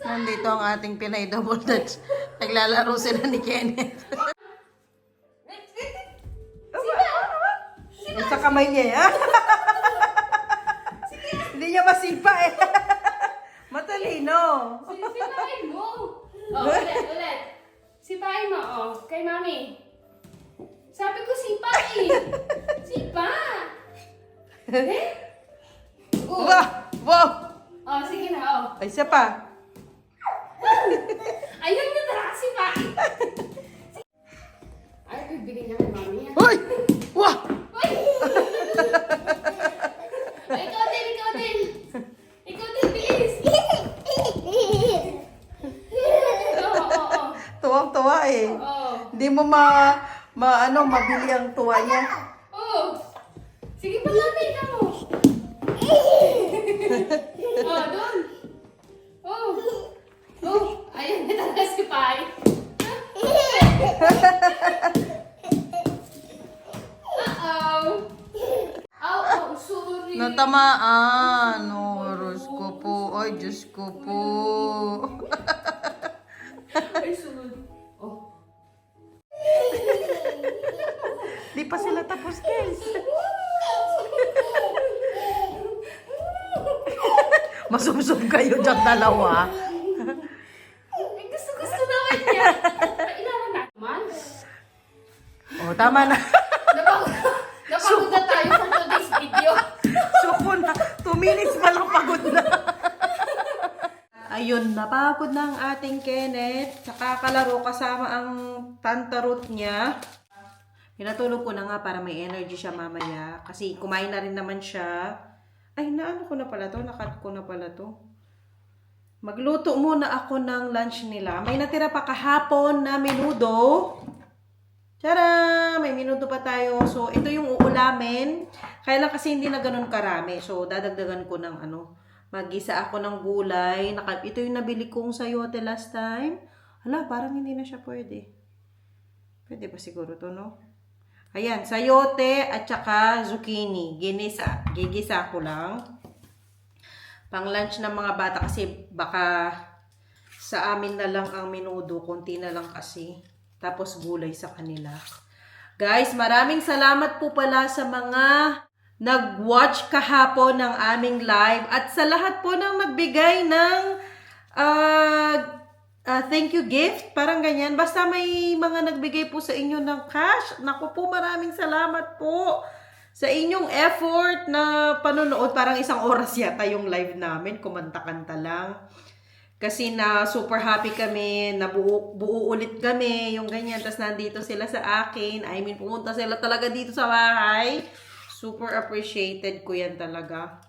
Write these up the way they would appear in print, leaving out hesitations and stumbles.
Nandito ang ating Pinay Double Dutch. Naglalaro sila ni Kenneth. Sa kamay niya, ha? Hindi niya masipa eh. Matalino. Sipain mo. Ulit. Sipain mo, kay mami. Sabi ko sipa eh. Sipa. Wow! Sige na, Ay, siya pa. Ayun na talaga sipain. Ay, bibigyan niya kay mami. Hoy! Wah! Ikaw din. Ikaw din, bilis. Tuwang-tuwa eh. Hindi mo mabili ang tuwa niya. Sige pa mami, ikaw mo. Doon. Ayun na talaga sipain. Sorry. Natamaan. Oras ko po. Ay, Diyos ko po. Ay, sorry. Di pa sila tapos, guys. Masumsum kayo dyan dalawa. Gusto naman niya. Kailangan na naman. Tama na. Napagod na tayo for today's video. Suko na. 2 minutes pa lang pagod na. Ayun, napagod na ang ating Kenneth. Kakalaro kasama ang tantarot niya. Pinatulog ko na nga para may energy siya mamaya. Kasi kumain na rin naman siya. Ay, naano ko na pala to? Nakat ko na pala to. Magluto muna ako ng lunch nila. May natira pa kahapon na menudo. Tara! May menudo pa tayo. So, ito yung uulamin. Kaya lang kasi hindi na ganun karami. So, dadagdagan ko ng mag-isa ako ng gulay. Ito yung nabili kong sayote last time. Hala, parang hindi na siya pwede. Pwede ba siguro to, no? Ayan, sayote at saka zucchini. Gigisa ko lang. Pang lunch ng mga bata kasi baka sa amin na lang ang menudo. Konti na lang kasi. Tapos gulay sa kanila. Guys, maraming salamat po pala sa mga nag-watch kahapon ng aming live. At sa lahat po ng nagbigay ng thank you gift. Parang ganyan. Basta may mga nagbigay po sa inyo ng cash. Naku po, maraming salamat po sa inyong effort na panonood. Parang 1 oras yata yung live namin. Kumanta-kanta lang. Kasi na super happy kami, buo ulit kami, yung ganyan. Tapos nandito sila sa akin. I mean, pumunta sila talaga dito sa bahay. Super appreciated ko yan talaga.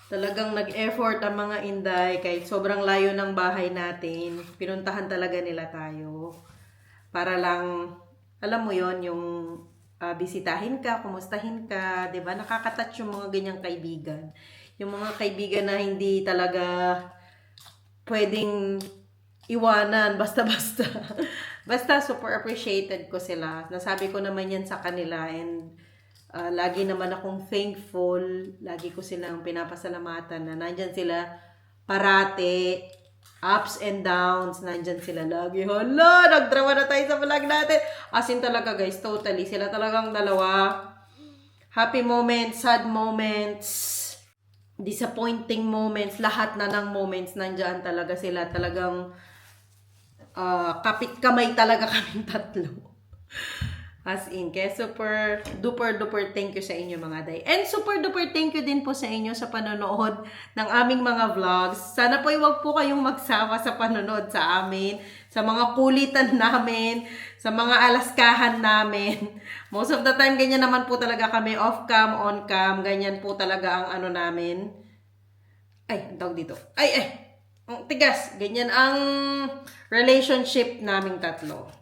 Talagang nag-effort ang mga inday. Kahit sobrang layo ng bahay natin, pinuntahan talaga nila tayo. Para lang, alam mo yon yung bisitahin ka, kumustahin ka. Diba? Nakakatouch yung mga ganyang kaibigan. Yung mga kaibigan na hindi talaga pwedeng iwanan basta-basta. Basta super appreciated ko sila. Nasabi ko naman yan sa kanila and lagi naman akong thankful. Lagi ko silang pinapasalamatan na nandyan sila parate. Ups and downs. Nandyan sila lagi. Hala, nagdrama na tayo sa vlog natin. As in talaga guys, totally. Sila talagang dalawa. Happy moments, sad moments, disappointing moments, lahat na ng moments nandiyan talaga sila. Talagang kapit kamay talaga kaming tatlo. As in, kaya super duper thank you sa inyo mga day. And super duper thank you din po sa inyo sa panonood ng aming mga vlogs. Sana po huwag po kayong magsawa sa panonood sa amin, sa mga kulitan namin, sa mga alaskahan namin. Most of the time, ganyan naman po talaga kami, off-cam, on-cam, ganyan po talaga ang namin. Ay, ang tawag dito. Tigas. Ganyan ang relationship naming tatlo.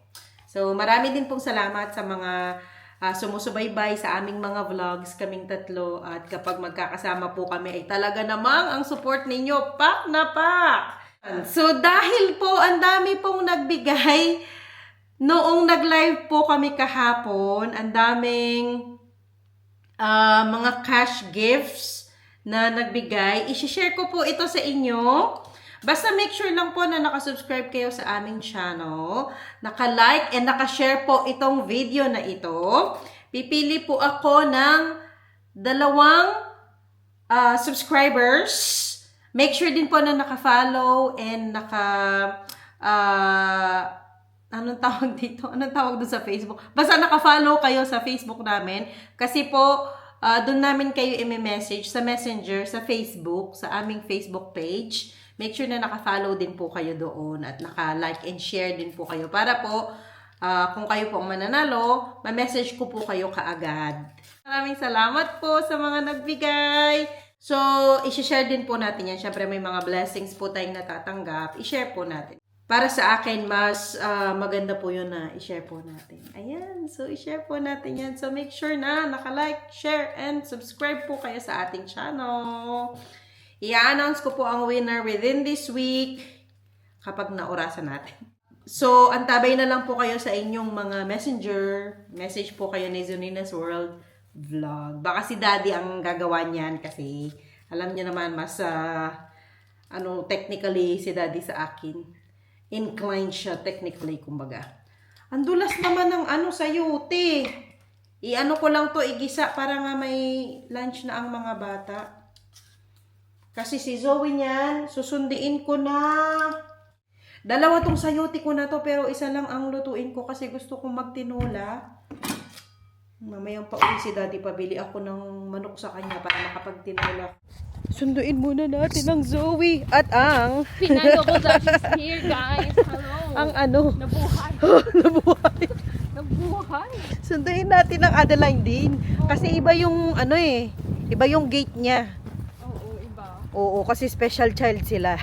So, marami din pong salamat sa mga sumusubaybay sa aming mga vlogs, kaming tatlo. At kapag magkakasama po kami, ay talaga namang ang support ninyo, pak na pak! So, dahil po ang dami pong nagbigay Noong nag-live po kami kahapon, ang daming mga cash gifts na nagbigay. I-share ko po ito sa inyo. Basta make sure lang po na nakasubscribe kayo sa aming channel, naka-like and naka-share po itong video na ito. Pipili po ako ng 2 subscribers. Make sure din po na naka-follow and anong tawag dito? Anong tawag doon sa Facebook? Basta naka-follow kayo sa Facebook namin. Kasi po, doon namin kayo i-message sa Messenger, sa Facebook, sa aming Facebook page. Make sure na naka-follow din po kayo doon at naka-like and share din po kayo. Para po, kung kayo po ang mananalo, ma-message ko po kayo kaagad. Maraming salamat po sa mga nagbigay. So, i-share din po natin yan. Siyempre, may mga blessings po tayong natatanggap. I-share po natin. Para sa akin, mas maganda po yun na i-share po natin. Ayan. So, i-share po natin yan. So, make sure na naka-like, share, and subscribe po kayo sa ating channel. I-announce ko po ang winner within this week kapag naurasan natin. So, antabay na lang po kayo sa inyong mga messenger. Message po kayo ni Zunina's World Vlog. Baka si Daddy ang gagawa niyan kasi alam niya naman mas technically si Daddy sa akin. Inclined siya technically, kumbaga. Ang dulas naman ng sayote. I-ano ko lang to, igisa para nga may lunch na ang mga bata. Kasi si Zoe niyan, susundiin ko na. 2 tong sayote ko na to, pero isa lang ang lutuin ko kasi gusto kong magtinola. Mamayang pauwi si Daddy, pabili ako ng manok sa kanya para makapagtinola. Sunduin muna natin ang Zoe at ang Pinalo ko Daddy's here, guys. Hello. ang Nabuhay. nabuhay. Nabuhay. Sunduin natin ang Adeline din. Kasi iba yung iba yung gate niya. Oo, iba. Oo, kasi special child sila.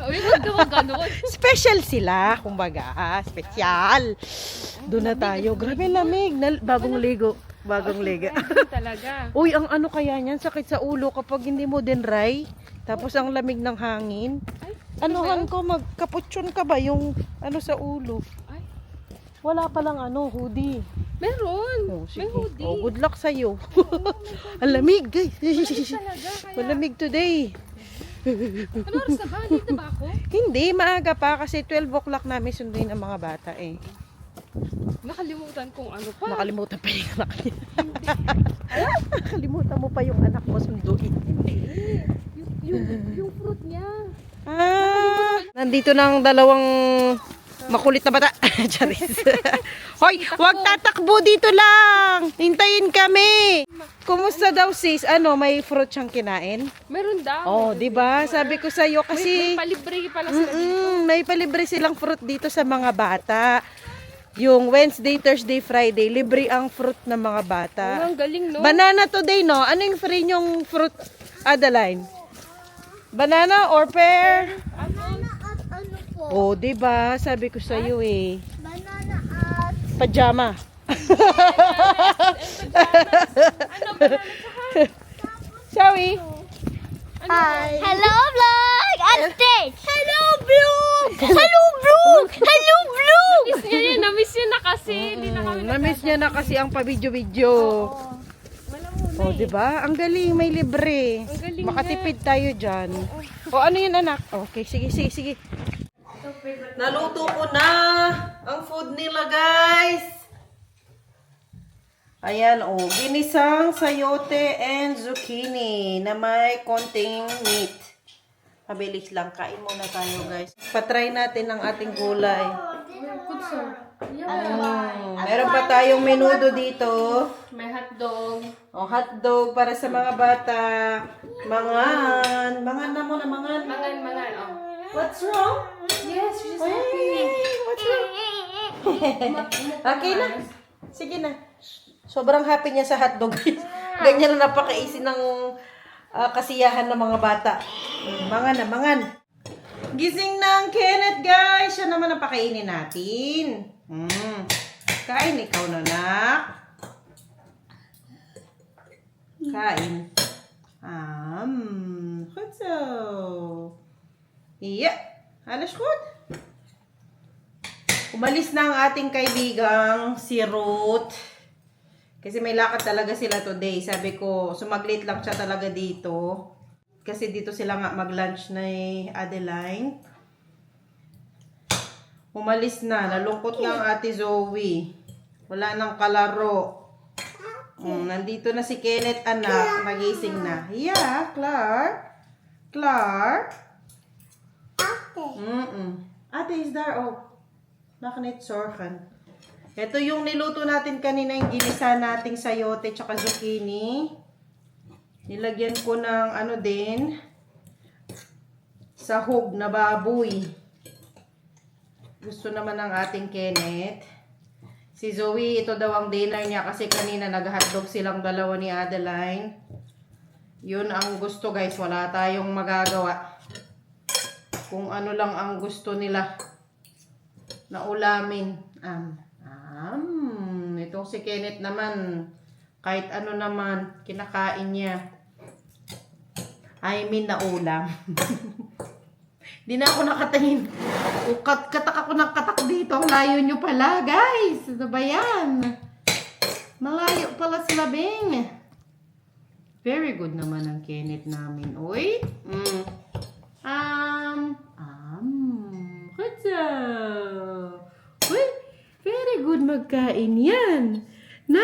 Uy, huwag ka mag-ganon. Special sila, kumbaga. Special. Doon na tayo. Grabe lamig. Bagong ligo. Bagong liga. Talaga. Uy, ang kaya niyan, sakit sa ulo kapag hindi mo dinray. Tapos ang lamig ng hangin. Anuhan ko, magkaputsyon ka ba yung sa ulo? Ay. Wala palang hoodie. Meron. Oh, sige. May hoodie. Oh, good luck sa'yo. Ang lamig, guys. Talaga, kaya. Malamig today. Ano oras na ba? Dito ba ako? Hindi, maaga pa kasi 12 o'clock namin sunduin ang mga bata eh. Nakalimutan kong ano pa. Nakalimutan pa yung anak niya. Nakalimutan mo pa yung anak mo sunduin. Hindi. Yung fruit niya. Nandito ng 2 makulit na bata. Charis. Hoy, wag tatakbo dito lang. Hintayin kami. Kumusta daw sis? May fruit siyang kinain? Meron daw. Oh, 'di ba? Sabi ko sa iyo kasi May palibre pala sila dito. may palibre silang fruit dito sa mga bata. Yung Wednesday, Thursday, Friday, libre ang fruit ng mga bata. Oh, ang galing, no? Banana today, no? Ano yung free yung fruit, Adeline? Banana or pear? Banana at ano po? Oh, 'di ba? Sabi ko sa iyo eh. Banana at Pajama. Ano ba? Shall Hi. Hello vlog! Update! Hello vlog! Hello vlog! Hello vlog! Namiss niya na kasi. Hindi na kami Na-miss niya na kasi ang pabidyo-video. Wala muna Oh, 'di ba? Ang galing, may libre. Ang galing Makatipid tayo diyan. O ano 'yun, anak? Okay, sige. Naluto ko na ang food nila, guys. Ayan, ginisang sayote and zucchini na may konting meat. Mabilis lang, kain muna tayo, guys. Patry natin ang ating gulay. Meron pa tayong menudo dito. May hotdog. Hotdog para sa mga bata. Mangan na muna, mangan. Mangan, oh. What's wrong? Yes, she's Ay, happy. what's wrong? Okay na. Sige na. Sobrang happy niya sa hotdog. Ganyan na napakaisi ng kasiyahan ng mga bata. Mangan. Gising ng Kenneth, guys. Siya naman ang pakainin natin. Kain ikaw na, nak. Kain. Goed zo. Ja, alles goed? Umalis na ang ating kaibigang si Ruth. Kasi may lakad talaga sila today. Sabi ko, sumaglit lang siya talaga dito. Kasi dito sila nga mag-lunch na Adeline. Umalis na. Nalungkot nga ang ate Zoe. Wala nang kalaro. Nandito na si Kenneth, anak. Nagising na. Yeah, Clark. Clark. Ate is there. Oh. Bakit sorkan? Ito yung niluto natin kanina, yung ginisa nating sayote tsaka zucchini. Nilagyan ko ng ano din, sahog na baboy. Gusto naman ng ating Kenneth. Si Zoe, ito daw ang dinner niya kasi kanina nag-hotdog silang dalawa ni Adeline. Yun ang gusto guys, wala tayong magagawa. Kung ano lang ang gusto nila na ulamin. Itong si Kenneth naman, kahit ano naman, kinakain niya. I mean, na ulam. Di na ako nakatingin. Katak ako ng katak dito. Ang layo nyo pala, guys. Ano ba yan? Malayo pala sa labing. Very good naman ang Kenneth namin. Uy. Kutsa. Uy. Very good magkain yan. Na.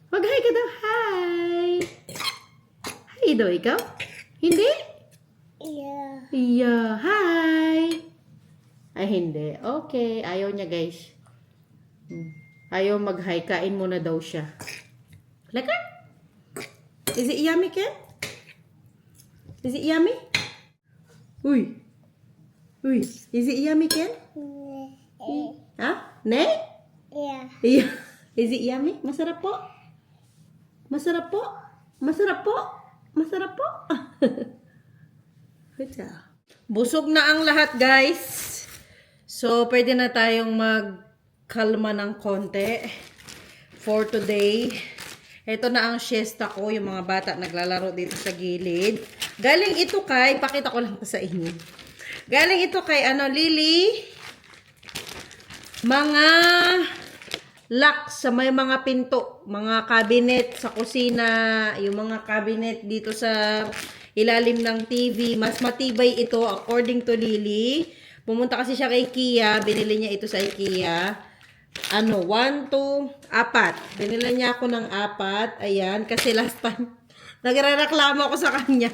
Mag-hi ka daw. Hi. Hi daw ikaw. Hindi? Yeah. Yeah. Hi. Ay, hindi. Okay. Ayaw niya, guys. Ayaw mag-hi. Kain muna daw siya. Laka? Is it yummy, Ken? Is it yummy? Uy. Uy. Is it yummy, Ken? Ha? Ne? Yeah. Yeah. Is it yummy? Masarap po? Masarap po? Masarap po? Masarap po? Busog na ang lahat, guys. So, pwede na tayong magkalma ng konti for today. Ito na ang siesta ko. Yung mga bata naglalaro dito sa gilid. Galing ito kay, pakita ko lang sa inyo. Galing ito kay, Lily. Mga locks sa may mga pinto, mga cabinet sa kusina, yung mga cabinet dito sa ilalim ng TV, mas matibay ito according to Lily. Pumunta kasi siya kay IKEA, binili niya ito sa IKEA. 1, 2, 4. Binili niya ako ng 4. Ayan, kasi last time nagrereklamo ako sa kanya.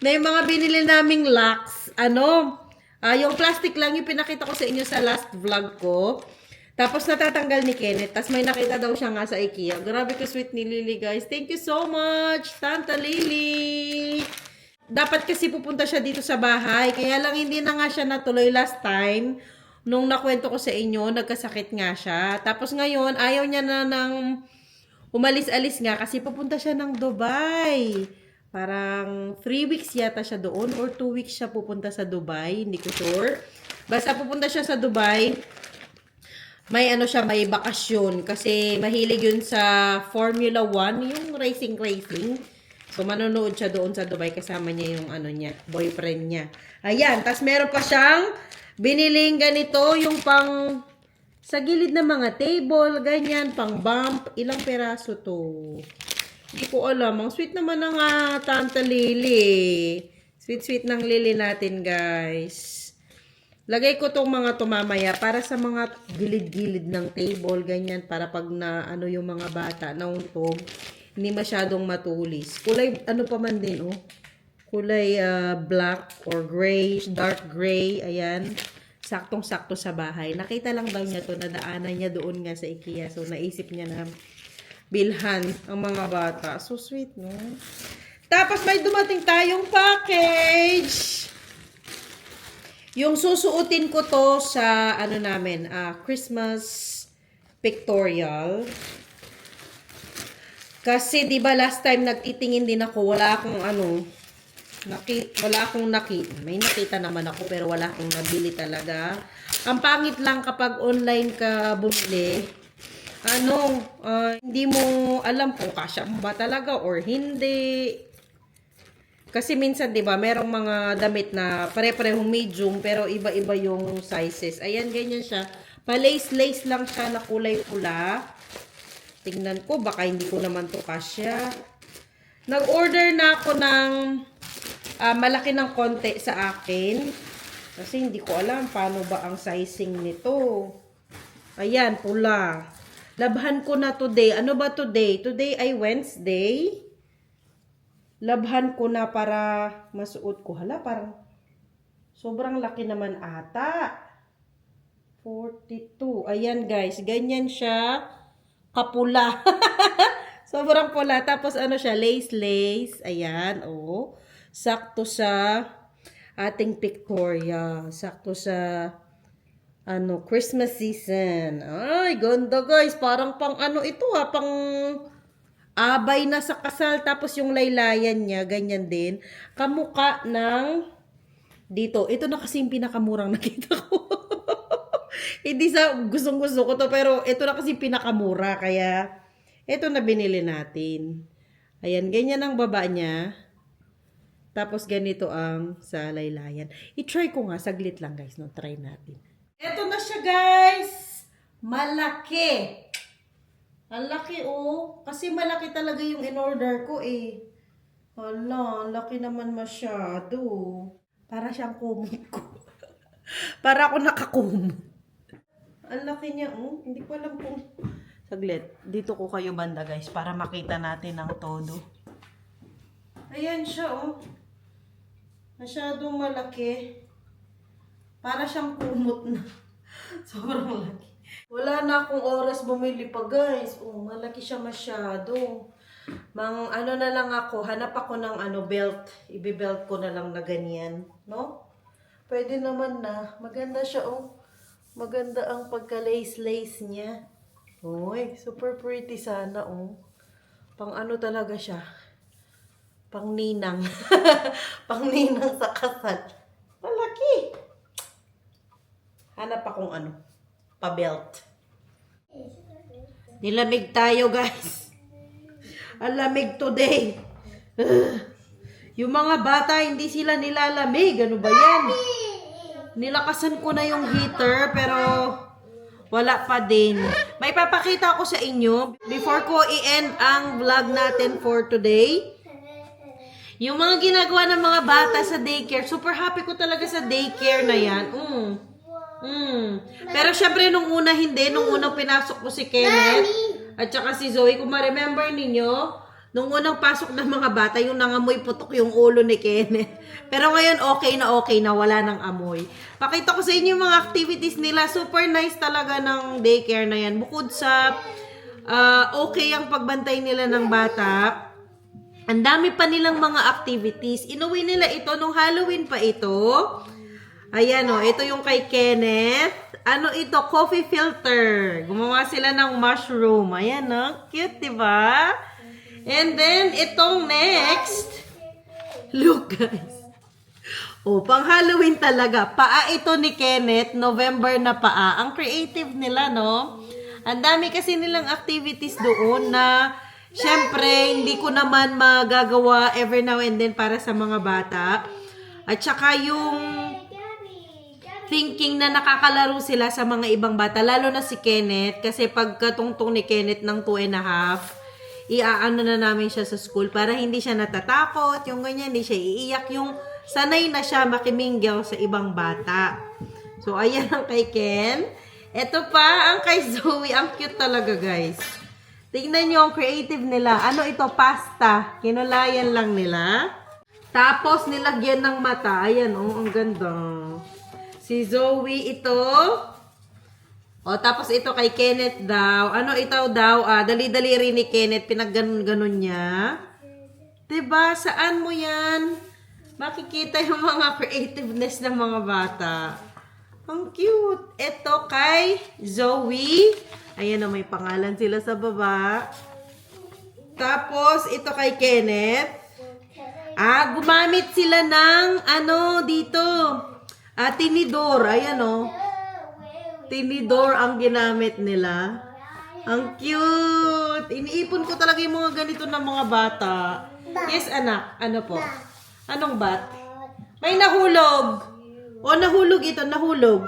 Na yung mga binili naming locks, yung plastic lang yung pinakita ko sa inyo sa last vlog ko. Tapos natatanggal ni Kenneth. Tapos may nakita daw siya nga sa IKEA. Grabe ka sweet ni Lily, guys. Thank you so much, Tanta Lily. Dapat kasi pupunta siya dito sa bahay. Kaya lang hindi na nga siya natuloy last time. Nung nakwento ko sa inyo, nagkasakit nga siya. Tapos ngayon, ayaw niya na ng umalis-alis nga kasi pupunta siya ng Dubai. Parang 3 weeks yata siya doon or 2 weeks siya pupunta sa Dubai. Hindi ko sure. Basta pupunta siya sa Dubai. May may bakasyon. Kasi mahilig yun sa Formula 1. Yung racing. So, manonood siya doon sa Dubai. Kasama niya yung boyfriend niya. Ayan. Tas meron pa siyang biniling ganito. Yung pang sa gilid ng mga table. Ganyan. Pang bump. Ilang peraso to? Hindi ko alam. Ang sweet naman ng Tanta Lily. Sweet ng Lily natin, guys. Lagay ko tong mga tumamaya para sa mga gilid-gilid ng table. Ganyan. Para pag yung mga bata nauntog, hindi masyadong matulis. Kulay, pa man din, oh. Kulay black or gray, dark gray. Ayan. Saktong-sakto sa bahay. Nakita lang daw niya to. Nadaanan niya doon nga sa IKEA. So, naisip niya na bilhan ang mga bata. So sweet, no? Tapos may dumating tayong package. Yung susuotin ko to sa Christmas pictorial. Kasi 'di ba last time nagtitingin din ako, wala akong may nakita naman ako pero wala akong nabili talaga. Ang pangit lang kapag online ka bumili. Hindi mo alam kung kasya mo ba talaga or hindi. Kasi minsan, 'di ba, merong mga damit na pare-parehong medium pero iba-iba yung sizes. Ayan, ganyan siya. Pa-lace-lace lang siya na kulay pula. Tingnan ko, baka hindi ko naman to kasya. Nag-order na ako ng malaki ng konti sa akin. Kasi hindi ko alam paano ba ang sizing nito. Ayan, pula. Labhan ko na today. Ano ba today? Today ay Wednesday. Labhan ko na para masuot ko. Hala, parang sobrang laki naman ata. 42. Ayan guys, ganyan siya kapula. Sobrang pula. Tapos ano siya, lace-lace. Ayan, oh. Sakto sa ating pictorial. Sakto sa Christmas season. Ay, ganda guys. Parang pang ito pang abay na sa kasal. Tapos yung laylayan niya, ganyan din. Kamukha ng dito. Ito na kasi yung pinakamurang nakita ko. Hindi sa gustong-gusto ko to, pero ito na kasi pinakamura. Kaya, ito na binili natin. Ayan, ganyan ang baba niya. Tapos, ganito ang sa laylayan. I-try ko nga, saglit lang guys. No? Try natin. Ito na siya guys. Malaki. Ang laki oh. Kasi malaki talaga yung in-order ko eh. Hala, ang laki naman masyado. Para siyang kumot ko. Para ako nakakumot. Ang laki niya, oh. Hindi ko alam kung... Saglit, dito ko kayo banda guys para makita natin ang todo. Ayan siya, oh. Masyadong malaki. Para siyang kumot na. Sobrang laki. Wala na akong oras bumili pa guys. Oh, malaki siya masyado. Na lang ako, hanap ako ng belt. Ibe-belt ko na lang na ganyan, no? Pwede naman na. Maganda siya, oh. Maganda ang pagka-lace-lace niya. Uy, super pretty sana, oh. Pang talaga siya. Pang ninang. Pang ninang sa kasal. Malaki. Hanap akong pa-belt. Nilamig tayo, guys. Ang lamig today. Yung mga bata, hindi sila nilalamig. Ano ba yan? Nilakasan ko na yung heater, pero wala pa din. May papakita ko sa inyo, before ko i-end ang vlog natin for today. Yung mga ginagawa ng mga bata sa daycare, super happy ko talaga sa daycare na yan. Pero syempre, nung una hindi, nung unang pinasok ko si Kenneth, at saka si Zoe, kung ma-remember ninyo, nung unang pasok ng mga bata, yung nangamoy putok yung ulo ni Kenneth. Pero ngayon, okay na, wala nang amoy. Pakita ko sa inyo yung mga activities nila. Super nice talaga ng daycare na yan. Bukod sa okay ang pagbantay nila ng bata, ang dami pa nilang mga activities. Inuwi nila ito nung Halloween pa ito. Ayan o, ito yung kay Kenneth. Ano ito? Coffee filter. Gumawa sila ng mushroom. Ayan o, cute diba? And then, itong next, look guys. Oh, pang Halloween talaga. Paa ito ni Kenneth, November na paa. Ang creative nila, no? Ang dami kasi nilang activities doon na, syempre, hindi ko naman magagawa every now and then para sa mga bata. At saka yung thinking na nakakalaro sila sa mga ibang bata, lalo na si Kenneth, kasi pagkatungtong ni Kenneth ng 2.5, iaano na namin siya sa school para hindi siya natatakot, yung ganyan, hindi siya iiyak, yung sanay na siya makiminggaw sa ibang bata. So, ayan ang kay Ken. Ito pa, ang kay Zoe, ang cute talaga, guys. Tingnan nyo ang creative nila. Ano ito? Pasta. Kinulayan lang nila. Tapos, nilagyan ng mata. Ayan, oh, ang ganda. Si Zoe, ito. O, tapos ito kay Kenneth daw. Ano ito daw? Dali-dali rin ni Kenneth. Pinagganon-ganon niya. Diba? Saan mo yan? Makikita yung mga creativeness ng mga bata. Ang cute. Ito kay Zoe. Ayan o, may pangalan sila sa baba. Tapos, ito kay Kenneth. Gumamit sila ng, dito. Tinidor. Ayan o. Tinidor ang ginamit nila. Ang cute! Iniipon ko talaga yung mga ganito ng mga bata. Yes, anak. Ano po? Anong bat? May nahulog. O, nahulog ito. Nahulog.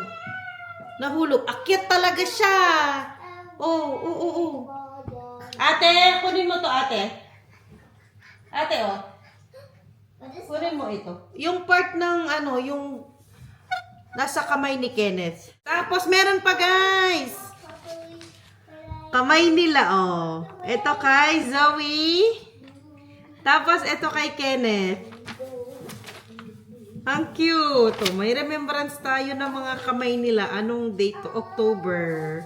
Nahulog. Akyat talaga siya. Oh, oo, oo. Ate, kunin mo to, ate. Ate, oh. Kunin mo ito. Yung part ng, ano, yung nasa kamay ni Kenneth. Tapos, meron pa, guys. Kamay nila, oh. Ito kay Zoe. Tapos, ito kay Kenneth. Ang cute. Oh, may remembrance tayo ng mga kamay nila. Anong date to? October.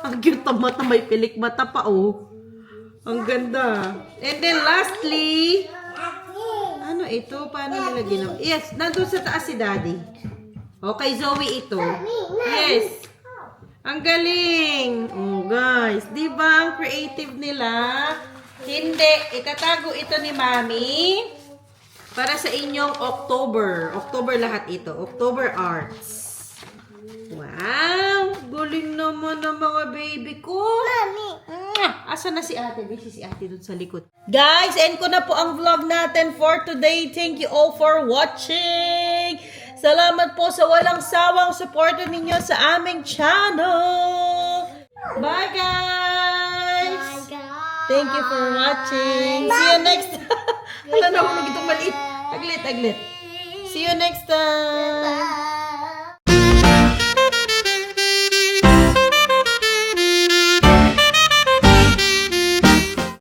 Ang cute ang mata. May pilik mata pa, oh. Ang ganda. And then, lastly, ano ito? Paano nila ginawa? Yes, nandun sa taas si Daddy. Okay, Zoe ito. Yes. Ang galing. Oh, guys. Di ba ang creative nila? Hindi. Itatago ito ni Mami. Para sa inyong October. October lahat ito. October Arts. Wow! Galing naman ng mga baby ko. Mami! Asa na si ate? Busy si ate dun sa likod. Guys, end ko na po ang vlog natin for today. Thank you all for watching. Salamat po sa walang sawang suporta ninyo sa aming channel. Bye, guys! Thank you for watching. See you next time. Ano na, huwag itong maliit. Aglit, aglit. See you next time.